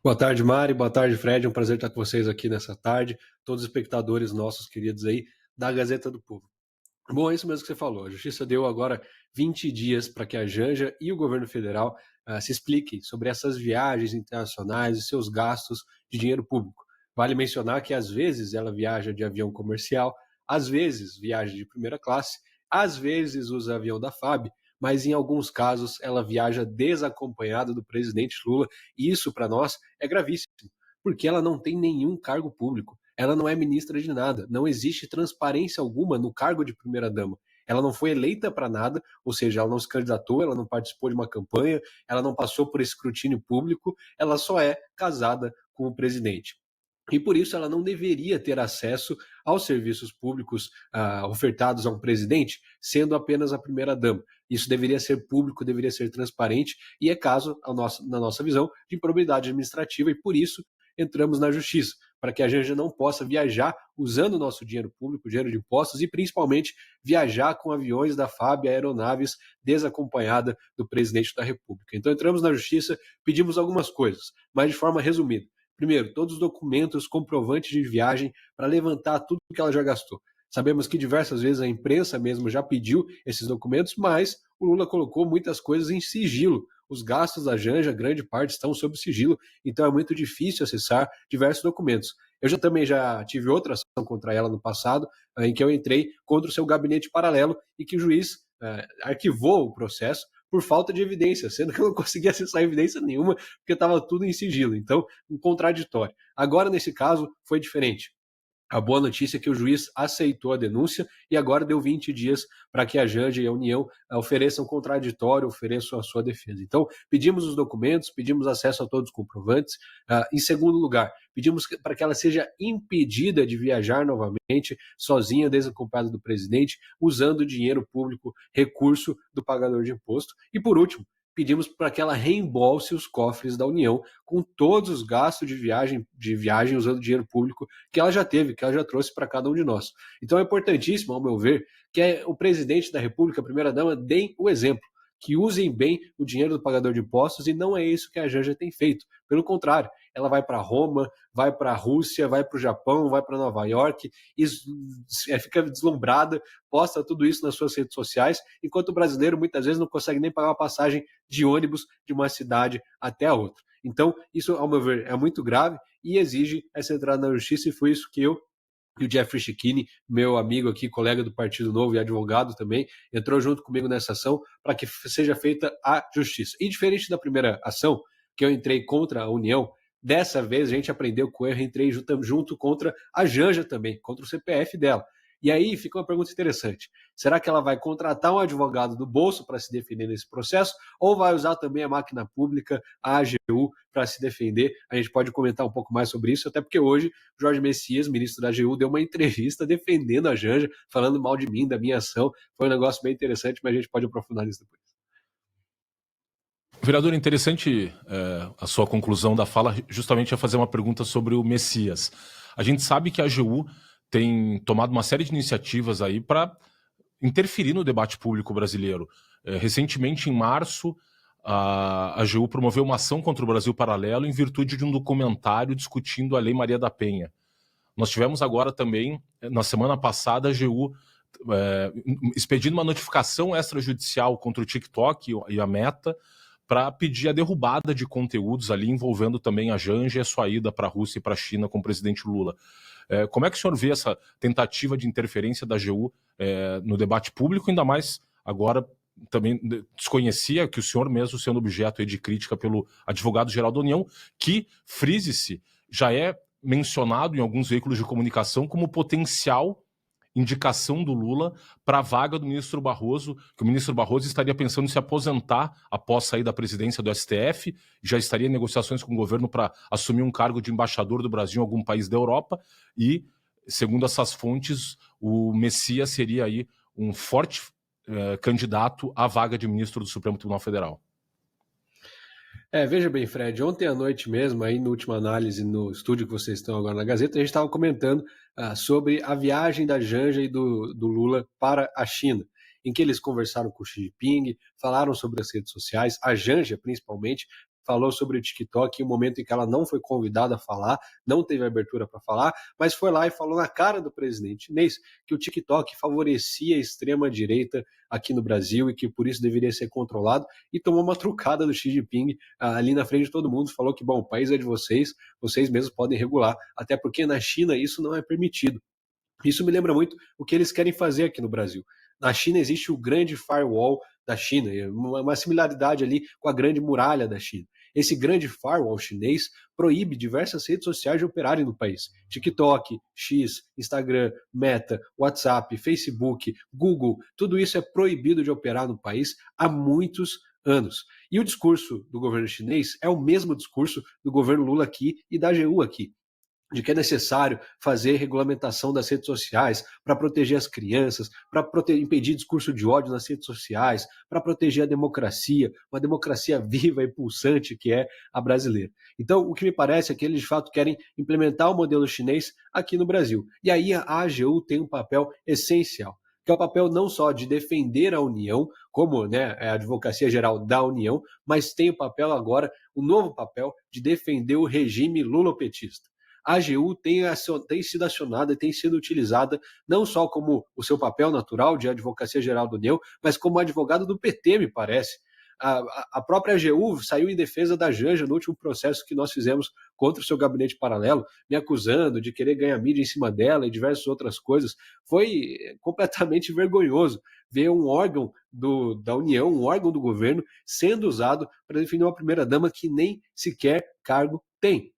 Boa tarde, Mari. Boa tarde, Fred. É um prazer estar com vocês aqui nessa tarde. Todos os espectadores nossos queridos aí da Gazeta do Povo. Bom, é isso mesmo que você falou. A Justiça deu agora 20 dias para que a Janja e o governo federal se expliquem sobre essas viagens internacionais e seus gastos de dinheiro público. Vale mencionar que às vezes ela viaja de avião comercial, às vezes viaja de primeira classe, às vezes usa avião da FAB, mas em alguns casos ela viaja desacompanhada do presidente Lula, e isso para nós é gravíssimo, porque ela não tem nenhum cargo público. Ela não é ministra de nada, não existe transparência alguma no cargo de primeira-dama. Ela não foi eleita para nada, ou seja, ela não se candidatou, ela não participou de uma campanha, ela não passou por escrutínio público, ela só é casada com o presidente. E por isso ela não deveria ter acesso aos serviços públicos ofertados a um presidente, sendo apenas a primeira-dama. Isso deveria ser público, deveria ser transparente, e é caso, na nossa visão, de improbidade administrativa, e por isso entramos na justiça, para que a Janja não possa viajar usando o nosso dinheiro público, dinheiro de impostos, e principalmente viajar com aviões da FAB, aeronaves, desacompanhada do presidente da República. Então entramos na justiça, pedimos algumas coisas, mas de forma resumida. Primeiro, todos os documentos, comprovantes de viagem para levantar tudo que ela já gastou. Sabemos que diversas vezes a imprensa mesmo já pediu esses documentos, mas o Lula colocou muitas coisas em sigilo. Os gastos da Janja, grande parte, estão sob sigilo, então é muito difícil acessar diversos documentos. Eu também já tive outra ação contra ela no passado, em que eu entrei contra o seu gabinete paralelo e que o juiz arquivou o processo por falta de evidência, sendo que eu não conseguia acessar evidência nenhuma, porque estava tudo em sigilo. Então, um contraditório. Agora, nesse caso, foi diferente. A boa notícia é que o juiz aceitou a denúncia e agora deu 20 dias para que a Janja e a União ofereçam contraditório, ofereçam a sua defesa. Então, pedimos os documentos, pedimos acesso a todos os comprovantes. Em segundo lugar, pedimos para que ela seja impedida de viajar novamente, sozinha, desacompanhada do presidente, usando dinheiro público, recurso do pagador de imposto. E, por último, pedimos para que ela reembolse os cofres da União com todos os gastos de viagem usando dinheiro público que ela já teve, que ela já trouxe para cada um de nós. Então é importantíssimo, ao meu ver, que o presidente da República, a primeira-dama, deem o exemplo, que usem bem o dinheiro do pagador de impostos, e não é isso que a Janja tem feito. Pelo contrário, ela vai para Roma, vai para a Rússia, vai para o Japão, vai para Nova York, e fica deslumbrada, posta tudo isso nas suas redes sociais, enquanto o brasileiro muitas vezes não consegue nem pagar uma passagem de ônibus de uma cidade até a outra. Então, isso, ao meu ver, é muito grave e exige essa entrada na justiça, e foi isso que eu e o Jeffrey Schickini, meu amigo aqui, colega do Partido Novo e advogado também, entrou junto comigo nessa ação para que seja feita a justiça. E diferente da primeira ação, que eu entrei contra a União, dessa vez a gente aprendeu com o erro e entrei junto contra a Janja também, contra o CPF dela. E aí fica uma pergunta interessante. Será que ela vai contratar um advogado do bolso para se defender nesse processo ou vai usar também a máquina pública, a AGU, para se defender? A gente pode comentar um pouco mais sobre isso, até porque hoje Jorge Messias, ministro da AGU, deu uma entrevista defendendo a Janja, falando mal de mim, da minha ação. Foi um negócio bem interessante, mas a gente pode aprofundar nisso depois. Vereador, interessante a sua conclusão da fala, justamente a fazer uma pergunta sobre o Messias. A gente sabe que a AGU tem tomado uma série de iniciativas aí para interferir no debate público brasileiro. Recentemente, em março, a AGU promoveu uma ação contra o Brasil Paralelo em virtude de um documentário discutindo a Lei Maria da Penha. Nós tivemos agora também, na semana passada, a AGU expedindo uma notificação extrajudicial contra o TikTok e a Meta para pedir a derrubada de conteúdos ali envolvendo também a Janja e a sua ida para a Rússia e para a China com o presidente Lula. Como é que o senhor vê essa tentativa de interferência da AGU no debate público, ainda mais agora também desconhecia que o senhor mesmo sendo objeto de crítica pelo advogado-geral da União, que, frise-se, já é mencionado em alguns veículos de comunicação como potencial indicação do Lula para a vaga do ministro Barroso, que o ministro Barroso estaria pensando em se aposentar após sair da presidência do STF, já estaria em negociações com o governo para assumir um cargo de embaixador do Brasil em algum país da Europa, e, segundo essas fontes, o Messias seria aí um forte candidato à vaga de ministro do Supremo Tribunal Federal. Veja bem, Fred, ontem à noite mesmo, aí na última análise no estúdio que vocês estão agora na Gazeta, a gente estava comentando sobre a viagem da Janja e do Lula para a China, em que eles conversaram com o Xi Jinping, falaram sobre as redes sociais, a Janja principalmente falou sobre o TikTok em um momento em que ela não foi convidada a falar, não teve abertura para falar, mas foi lá e falou na cara do presidente chinês que o TikTok favorecia a extrema-direita aqui no Brasil e que por isso deveria ser controlado, e tomou uma trucada do Xi Jinping ali na frente de todo mundo, falou que, bom, o país é de vocês, vocês mesmos podem regular, até porque na China isso não é permitido. Isso me lembra muito o que eles querem fazer aqui no Brasil. Na China existe o grande firewall da China, uma similaridade ali com a grande muralha da China. Esse grande firewall chinês proíbe diversas redes sociais de operarem no país. TikTok, X, Instagram, Meta, WhatsApp, Facebook, Google, tudo isso é proibido de operar no país há muitos anos. E o discurso do governo chinês é o mesmo discurso do governo Lula aqui e da AGU aqui, de que é necessário fazer regulamentação das redes sociais para proteger as crianças, para impedir discurso de ódio nas redes sociais, para proteger a democracia, uma democracia viva e pulsante que é a brasileira. Então, o que me parece é que eles, de fato, querem implementar o modelo chinês aqui no Brasil. E aí a AGU tem um papel essencial, que é o papel não só de defender a União, como, né, é a Advocacia Geral da União, mas tem o papel agora, o novo papel de defender o regime lulopetista. A AGU tem sido acionada e tem sido utilizada não só como o seu papel natural de Advocacia Geral da União, mas como advogado do PT, me parece. A própria AGU saiu em defesa da Janja no último processo que nós fizemos contra o seu gabinete paralelo, me acusando de querer ganhar mídia em cima dela e diversas outras coisas. Foi completamente vergonhoso ver um órgão da União, um órgão do governo, sendo usado para definir uma primeira-dama que nem sequer cargo tem.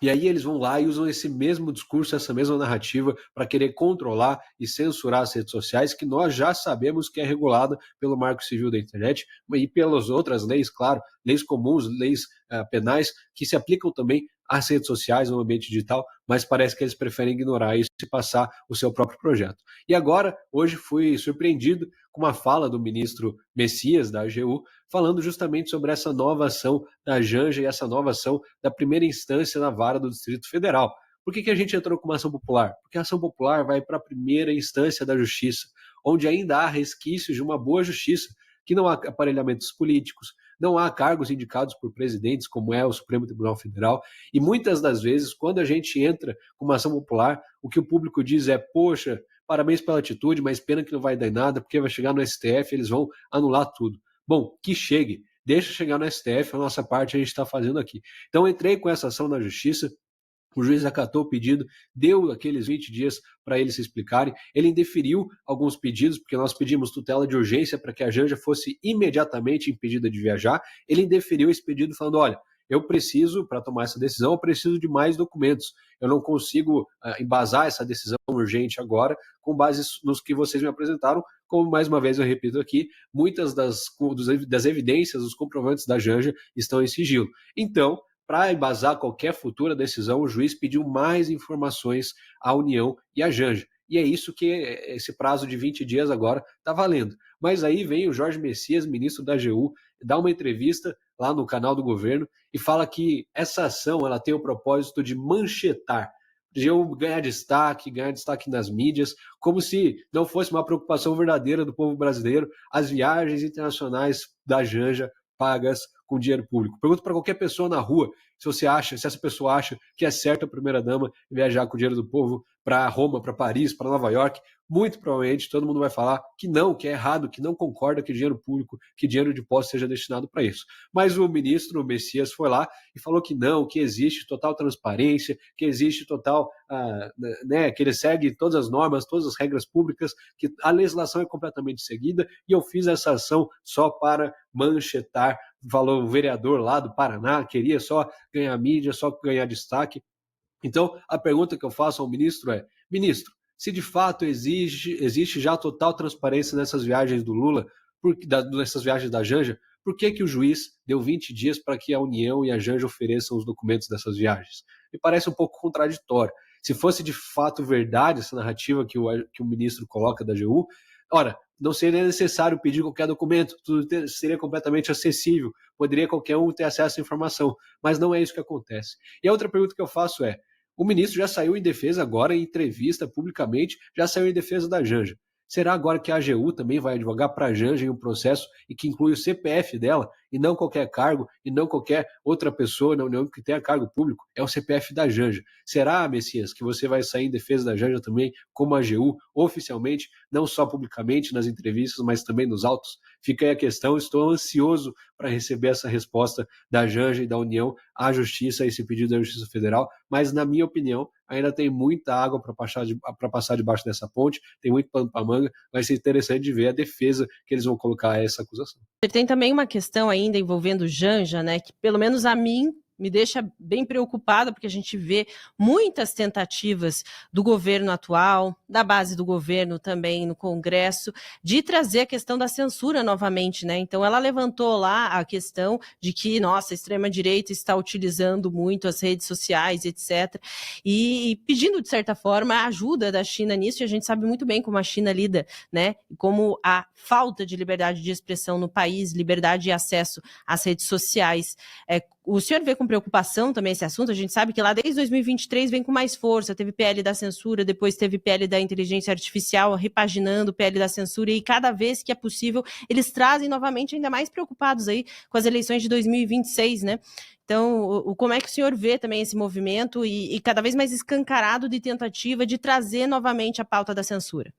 E aí eles vão lá e usam esse mesmo discurso, essa mesma narrativa para querer controlar e censurar as redes sociais, que nós já sabemos que é regulada pelo Marco Civil da Internet e pelas outras leis, claro, leis comuns, leis penais, que se aplicam também às redes sociais no ambiente digital, mas parece que eles preferem ignorar isso e passar o seu próprio projeto. E agora, hoje fui surpreendido com uma fala do ministro Messias, da AGU, falando justamente sobre essa nova ação da Janja e essa nova ação da primeira instância na vara do Distrito Federal. Por que a gente entrou com uma ação popular? Porque a ação popular vai para a primeira instância da justiça, onde ainda há resquícios de uma boa justiça, que não há aparelhamentos políticos, não há cargos indicados por presidentes, como é o Supremo Tribunal Federal, e muitas das vezes, quando a gente entra com uma ação popular, o que o público diz é, poxa, parabéns pela atitude, mas pena que não vai dar em nada, porque vai chegar no STF, eles vão anular tudo. Bom, que chegue, deixa chegar no STF, a nossa parte a gente está fazendo aqui. Então, entrei com essa ação na justiça, o juiz acatou o pedido, deu aqueles 20 dias para eles se explicarem. Ele indeferiu alguns pedidos, porque nós pedimos tutela de urgência para que a Janja fosse imediatamente impedida de viajar. Ele indeferiu esse pedido falando, olha, eu preciso, para tomar essa decisão, eu preciso de mais documentos. Eu não consigo embasar essa decisão urgente agora com base nos que vocês me apresentaram. Como, mais uma vez, eu repito aqui, muitas das evidências, os comprovantes da Janja estão em sigilo. Então, para embasar qualquer futura decisão, o juiz pediu mais informações à União e à Janja. E é isso que esse prazo de 20 dias agora está valendo. Mas aí vem o Jorge Messias, ministro da AGU, dá uma entrevista lá no canal do governo e fala que essa ação ela tem o propósito de manchetar, de eu ganhar destaque nas mídias, como se não fosse uma preocupação verdadeira do povo brasileiro as viagens internacionais da Janja pagas com dinheiro público. Pergunto para qualquer pessoa na rua se essa pessoa acha que é certo a primeira-dama viajar com o dinheiro do povo para Roma, para Paris, para Nova York. Muito provavelmente todo mundo vai falar que não, que é errado, que não concorda que dinheiro público, que dinheiro de imposto seja destinado para isso. Mas o ministro, o Messias, foi lá e falou que não, que existe total transparência, que existe total, que ele segue todas as normas, todas as regras públicas, que a legislação é completamente seguida e eu fiz essa ação só para manchetar, falou o vereador lá do Paraná, queria só ganhar mídia, só ganhar destaque. Então, a pergunta que eu faço ao ministro é, ministro, se de fato existe já total transparência nessas viagens do Lula, nessas viagens da Janja, por que o juiz deu 20 dias para que a União e a Janja ofereçam os documentos dessas viagens? Me parece um pouco contraditório. Se fosse de fato verdade essa narrativa que o ministro coloca da AGU, ora, não seria necessário pedir qualquer documento, tudo seria completamente acessível, poderia qualquer um ter acesso à informação, mas não é isso que acontece. E a outra pergunta que eu faço é, o ministro já saiu em defesa agora, em entrevista publicamente, já saiu em defesa da Janja. Será agora que a AGU também vai advogar para a Janja em um processo e que inclui o CPF dela? e não qualquer cargo, e não qualquer outra pessoa na União que tenha cargo público, é o CPF da Janja. Será, Messias, que você vai sair em defesa da Janja também, como AGU, oficialmente, não só publicamente nas entrevistas, mas também nos autos? Fica aí a questão, estou ansioso para receber essa resposta da Janja e da União à Justiça, esse pedido da Justiça Federal, mas na minha opinião, ainda tem muita água para passar debaixo dessa ponte, tem muito pano para manga, vai ser interessante de ver a defesa que eles vão colocar a essa acusação. Tem também uma questão ainda envolvendo Janja, né, que pelo menos a mim me deixa bem preocupada, porque a gente vê muitas tentativas do governo atual, da base do governo também no Congresso, de trazer a questão da censura novamente, né? Então ela levantou lá a questão de que, nossa, a extrema-direita está utilizando muito as redes sociais, etc. E pedindo, de certa forma, a ajuda da China nisso, e a gente sabe muito bem como a China lida, né? Como a falta de liberdade de expressão no país, liberdade de acesso às redes sociais. O senhor vê com preocupação também esse assunto? A gente sabe que lá desde 2023 vem com mais força, teve PL da censura, depois teve PL da inteligência artificial, repaginando o PL da censura, e cada vez que é possível, eles trazem novamente ainda mais preocupados aí com as eleições de 2026, né? Então, como é que o senhor vê também esse movimento e cada vez mais escancarado de tentativa de trazer novamente a pauta da censura?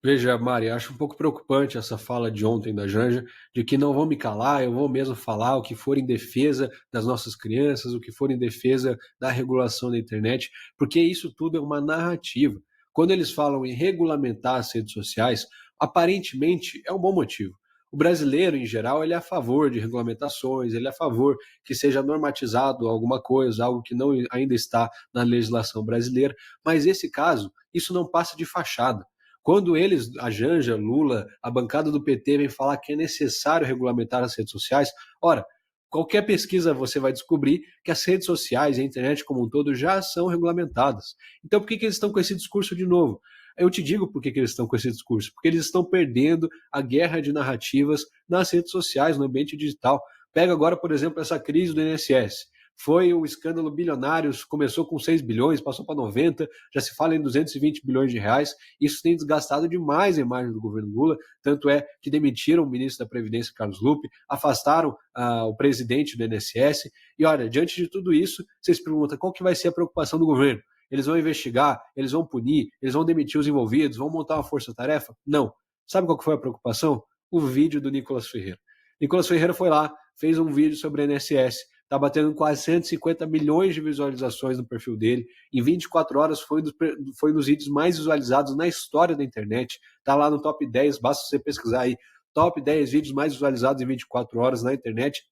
Veja, Mari, acho um pouco preocupante essa fala de ontem da Janja, de que não vão me calar, eu vou mesmo falar o que for em defesa das nossas crianças, o que for em defesa da regulação da internet, porque isso tudo é uma narrativa. Quando eles falam em regulamentar as redes sociais, aparentemente é um bom motivo. O brasileiro, em geral, ele é a favor de regulamentações, ele é a favor que seja normatizado alguma coisa, algo que não ainda está na legislação brasileira, mas nesse caso, isso não passa de fachada. Quando eles, a Janja, Lula, a bancada do PT vem falar que é necessário regulamentar as redes sociais, ora, qualquer pesquisa você vai descobrir que as redes sociais e a internet como um todo já são regulamentadas. Então por que eles estão com esse discurso de novo? Eu te digo por que eles estão com esse discurso. Porque eles estão perdendo a guerra de narrativas nas redes sociais, no ambiente digital. Pega agora, por exemplo, essa crise do INSS. Foi o escândalo bilionários, começou com 6 bilhões, passou para 90, já se fala em 220 bilhões de reais. Isso tem desgastado demais a imagem do governo Lula, tanto é que demitiram o ministro da Previdência, Carlos Lupe, afastaram o presidente do INSS. E olha, diante de tudo isso, vocês se perguntam qual que vai ser a preocupação do governo? Eles vão investigar, eles vão punir, eles vão demitir os envolvidos, vão montar uma força-tarefa? Não. Sabe qual que foi a preocupação? O vídeo do Nicolas Ferreira. Nicolas Ferreira foi lá, fez um vídeo sobre a INSS, está batendo quase 150 milhões de visualizações no perfil dele. Em 24 horas foi um dos vídeos mais visualizados na história da internet. Está lá no top 10, basta você pesquisar aí. Top 10 vídeos mais visualizados em 24 horas na internet.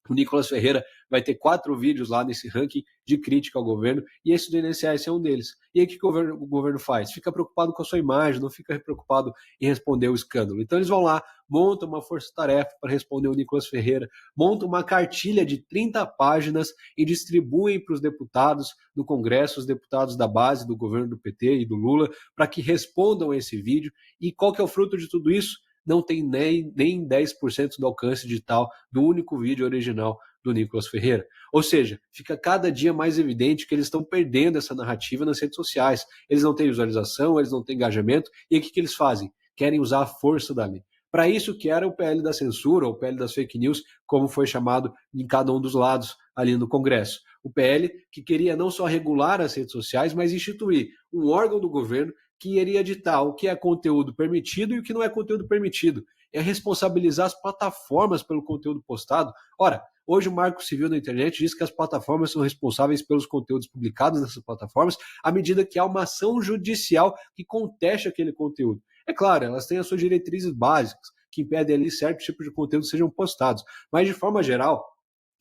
O Nicolas Ferreira vai ter 4 vídeos lá nesse ranking de crítica ao governo, e esse do INSS é um deles. E aí o que o governo faz? Fica preocupado com a sua imagem, não fica preocupado em responder o escândalo. Então eles vão lá, montam uma força-tarefa para responder o Nicolas Ferreira, montam uma cartilha de 30 páginas e distribuem para os deputados do Congresso, os deputados da base do governo do PT e do Lula, para que respondam esse vídeo. E qual que é o fruto de tudo isso? Não tem nem 10% do alcance digital do único vídeo original do Nicolas Ferreira. Ou seja, fica cada dia mais evidente que eles estão perdendo essa narrativa nas redes sociais. Eles não têm visualização, eles não têm engajamento, e aí o que eles fazem? Querem usar a força da lei. Para isso que era o PL da censura, ou o PL das fake news, como foi chamado em cada um dos lados ali no Congresso. O PL que queria não só regular as redes sociais, mas instituir um órgão do governo que iria ditar o que é conteúdo permitido e o que não é conteúdo permitido. É responsabilizar as plataformas pelo conteúdo postado. Ora, hoje o Marco Civil da internet diz que as plataformas são responsáveis pelos conteúdos publicados nessas plataformas, à medida que há uma ação judicial que conteste aquele conteúdo. É claro, elas têm as suas diretrizes básicas, que impedem ali certos tipos de conteúdo sejam postados. Mas, de forma geral,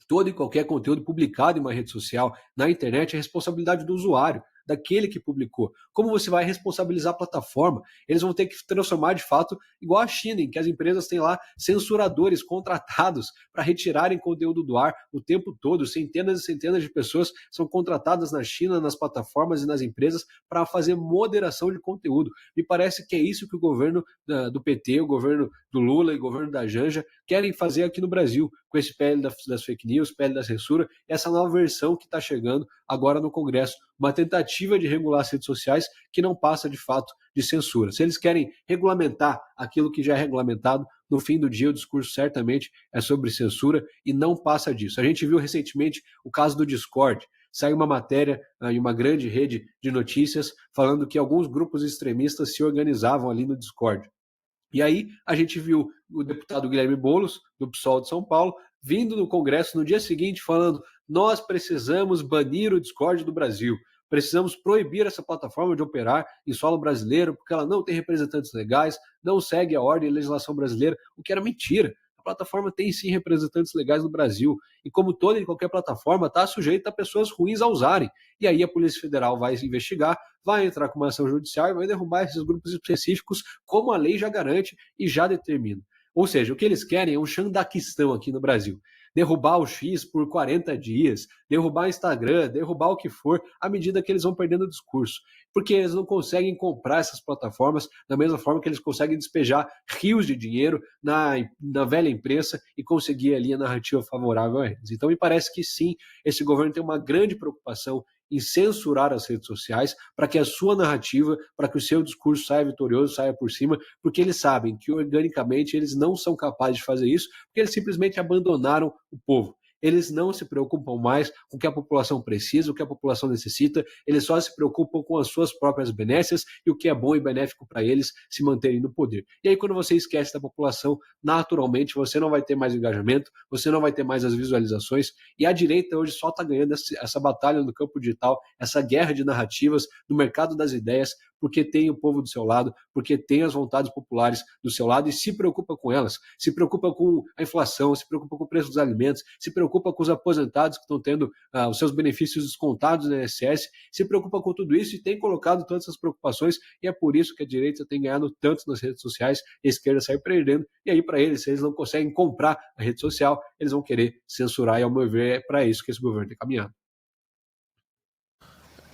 todo e qualquer conteúdo publicado em uma rede social, na internet, é responsabilidade do usuário, daquele que publicou. Como você vai responsabilizar a plataforma? Eles vão ter que transformar de fato igual a China, em que as empresas têm lá censuradores contratados para retirarem conteúdo do ar o tempo todo. Centenas e centenas de pessoas são contratadas na China, nas plataformas e nas empresas para fazer moderação de conteúdo. Me parece que é isso que o governo do PT, o governo do Lula e o governo da Janja querem fazer aqui no Brasil, com esse PL das fake news, PL da censura, essa nova versão que está chegando agora no Congresso uma tentativa de regular as redes sociais que não passa, de fato, de censura. Se eles querem regulamentar aquilo que já é regulamentado, no fim do dia o discurso certamente é sobre censura e não passa disso. A gente viu recentemente o caso do Discord. Saiu uma matéria em uma grande rede de notícias falando que alguns grupos extremistas se organizavam ali no Discord. E aí a gente viu o deputado Guilherme Boulos, do PSOL de São Paulo, vindo no Congresso no dia seguinte falando: nós precisamos banir o Discord do Brasil, precisamos proibir essa plataforma de operar em solo brasileiro, porque ela não tem representantes legais, não segue a ordem e a legislação brasileira, o que era mentira. A plataforma tem sim representantes legais no Brasil, e como toda e qualquer plataforma, está sujeita a pessoas ruins a usarem. E aí a Polícia Federal vai investigar, vai entrar com uma ação judicial e vai derrubar esses grupos específicos, como a lei já garante e já determina. Ou seja, o que eles querem é um Xandaquistão aqui no Brasil. Derrubar o X por 40 dias, derrubar o Instagram, derrubar o que for, à medida que eles vão perdendo o discurso. Porque eles não conseguem comprar essas plataformas da mesma forma que eles conseguem despejar rios de dinheiro na velha imprensa e conseguir ali a narrativa favorável a eles. Então me parece que sim, esse governo tem uma grande preocupação em censurar as redes sociais para que a sua narrativa, para que o seu discurso saia vitorioso, saia por cima, porque eles sabem que organicamente eles não são capazes de fazer isso, porque eles simplesmente abandonaram o povo. Eles não se preocupam mais com o que a população precisa, o que a população necessita, eles só se preocupam com as suas próprias benécias e o que é bom e benéfico para eles se manterem no poder. E aí, quando você esquece da população, naturalmente você não vai ter mais engajamento, você não vai ter mais as visualizações, e a direita hoje só está ganhando essa batalha no campo digital, essa guerra de narrativas no mercado das ideias, porque tem o povo do seu lado, porque tem as vontades populares do seu lado e se preocupa com elas, se preocupa com a inflação, se preocupa com o preço dos alimentos, se preocupa com os aposentados que estão tendo os seus benefícios descontados no INSS, se preocupa com tudo isso e tem colocado todas essas preocupações, e é por isso que a direita tem ganhado tanto nas redes sociais e a esquerda sai perdendo. E aí, para eles, se eles não conseguem comprar a rede social, eles vão querer censurar, e ao meu ver é para isso que esse governo tem caminhado.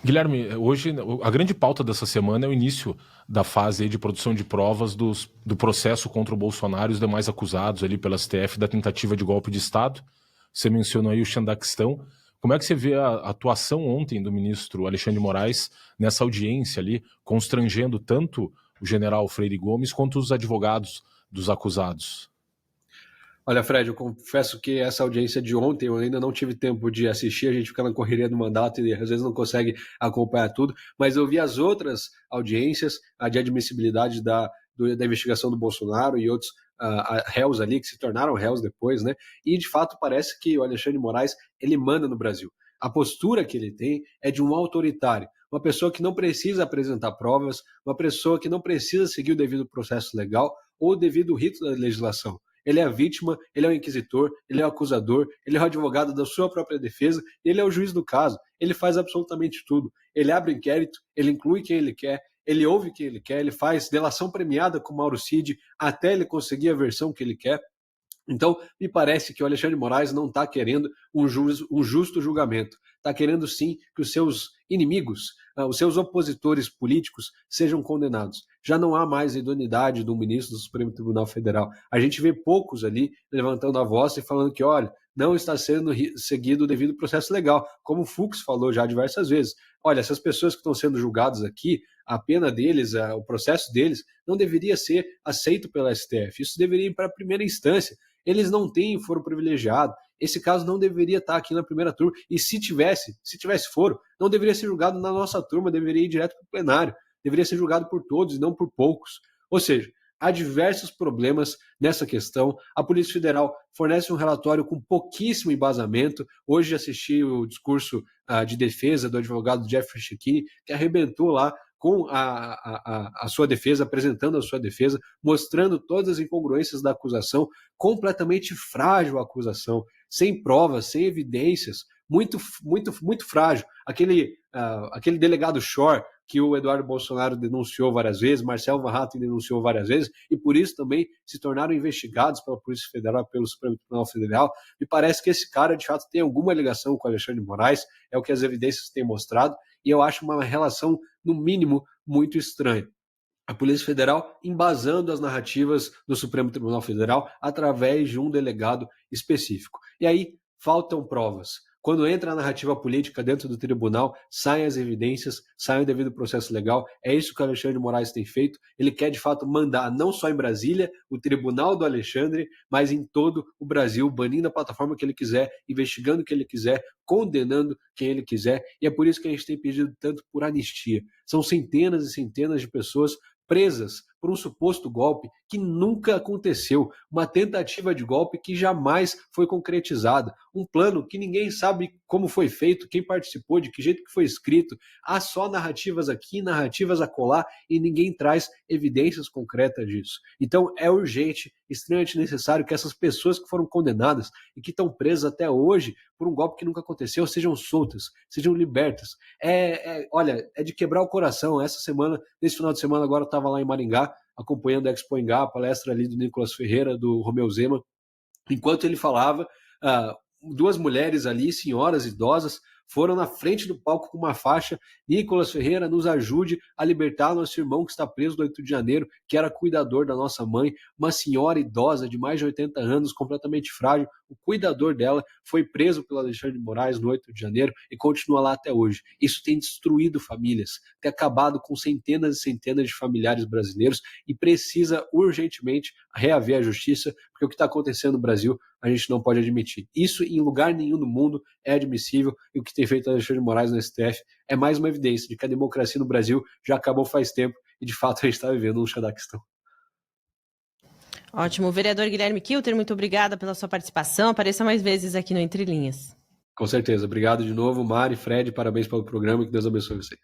Guilherme, hoje a grande pauta dessa semana é o início da fase de produção de provas do processo contra o Bolsonaro e os demais acusados ali pela STF da tentativa de golpe de Estado. Você mencionou aí o Xandaquistão. Como é que você vê a atuação ontem do ministro Alexandre de Moraes nessa audiência ali, constrangendo tanto o general Freire Gomes quanto os advogados dos acusados? Olha, Fred, eu confesso que essa audiência de ontem eu ainda não tive tempo de assistir, a gente fica na correria do mandato e às vezes não consegue acompanhar tudo, mas eu vi as outras audiências, a de admissibilidade da investigação do Bolsonaro e outros réus ali, que se tornaram réus depois, né? E de fato parece que o Alexandre de Moraes, ele manda no Brasil. A postura que ele tem é de um autoritário, uma pessoa que não precisa apresentar provas, uma pessoa que não precisa seguir o devido processo legal ou o devido rito da legislação. Ele é a vítima, ele é o inquisitor, ele é o acusador, ele é o advogado da sua própria defesa, ele é o juiz do caso, ele faz absolutamente tudo. Ele abre inquérito, ele inclui quem ele quer, ele ouve quem ele quer, ele faz delação premiada com Mauro Cid até ele conseguir a versão que ele quer. Então, me parece que o Alexandre de Moraes não está querendo um justo julgamento. Está querendo, sim, que os seus inimigos, os seus opositores políticos sejam condenados. Já não há mais idoneidade do ministro do Supremo Tribunal Federal. A gente vê poucos ali levantando a voz e falando que, olha, não está sendo seguido o devido processo legal, como o Fux falou já diversas vezes. Olha, essas pessoas que estão sendo julgadas aqui, a pena deles, o processo deles, não deveria ser aceito pela STF. Isso deveria ir para a primeira instância. Eles não têm foro privilegiado. Esse caso não deveria estar aqui na primeira turma. E se tivesse foro, não deveria ser julgado na nossa turma, deveria ir direto para o plenário. Deveria ser julgado por todos e não por poucos. Ou seja, há diversos problemas nessa questão. A Polícia Federal fornece um relatório com pouquíssimo embasamento. Hoje assisti o discurso de defesa do advogado Jeffrey Chechini, que arrebentou lá com a sua defesa, apresentando a sua defesa, mostrando todas as incongruências da acusação, completamente frágil a acusação, sem provas, sem evidências, muito frágil. Aquele delegado Shor, que o Eduardo Bolsonaro denunciou várias vezes, Marcelo Varrato denunciou várias vezes, e por isso também se tornaram investigados pela Polícia Federal, pelo Supremo Tribunal Federal. Me parece que esse cara, de fato, tem alguma ligação com o Alexandre de Moraes, é o que as evidências têm mostrado, e eu acho uma relação, no mínimo, muito estranha. A Polícia Federal embasando as narrativas do Supremo Tribunal Federal através de um delegado específico. E aí faltam provas. Quando entra a narrativa política dentro do tribunal, saem as evidências, sai o devido processo legal. É isso que o Alexandre de Moraes tem feito. Ele quer, de fato, mandar, não só em Brasília, o tribunal do Alexandre, mas em todo o Brasil, banindo a plataforma que ele quiser, investigando o que ele quiser, condenando quem ele quiser. E é por isso que a gente tem pedido tanto por anistia. São centenas e centenas de pessoas presas por um suposto golpe que nunca aconteceu, uma tentativa de golpe que jamais foi concretizada, um plano que ninguém sabe como foi feito, quem participou, de que jeito que foi escrito. Há só narrativas aqui, narrativas acolá, e ninguém traz evidências concretas disso. Então é urgente, extremamente necessário que essas pessoas que foram condenadas e que estão presas até hoje por um golpe que nunca aconteceu sejam soltas, sejam libertas. Olha, é de quebrar o coração. Essa semana, nesse final de semana agora eu estava lá em Maringá, acompanhando a Expo Engá, a palestra ali do Nicolas Ferreira, do Romeu Zema. Enquanto ele falava, duas mulheres ali, senhoras idosas, foram na frente do palco com uma faixa: Nicolas Ferreira, nos ajude a libertar nosso irmão que está preso no 8 de janeiro, que era cuidador da nossa mãe, uma senhora idosa de mais de 80 anos, completamente frágil. O cuidador dela foi preso pelo Alexandre de Moraes no 8 de janeiro e continua lá até hoje. Isso tem destruído famílias, tem acabado com centenas e centenas de familiares brasileiros e precisa urgentemente reaver a justiça, porque o que está acontecendo no Brasil a gente não pode admitir. Isso em lugar nenhum do mundo é admissível, e o que tem feito Alexandre de Moraes no STF é mais uma evidência de que a democracia no Brasil já acabou faz tempo e, de fato, a gente está vivendo um Xadaquistão. Ótimo. Vereador Guilherme Kilter, muito obrigada pela sua participação. Apareça mais vezes aqui no Entre Linhas. Com certeza. Obrigado de novo, Mari, Fred, parabéns pelo programa e que Deus abençoe vocês.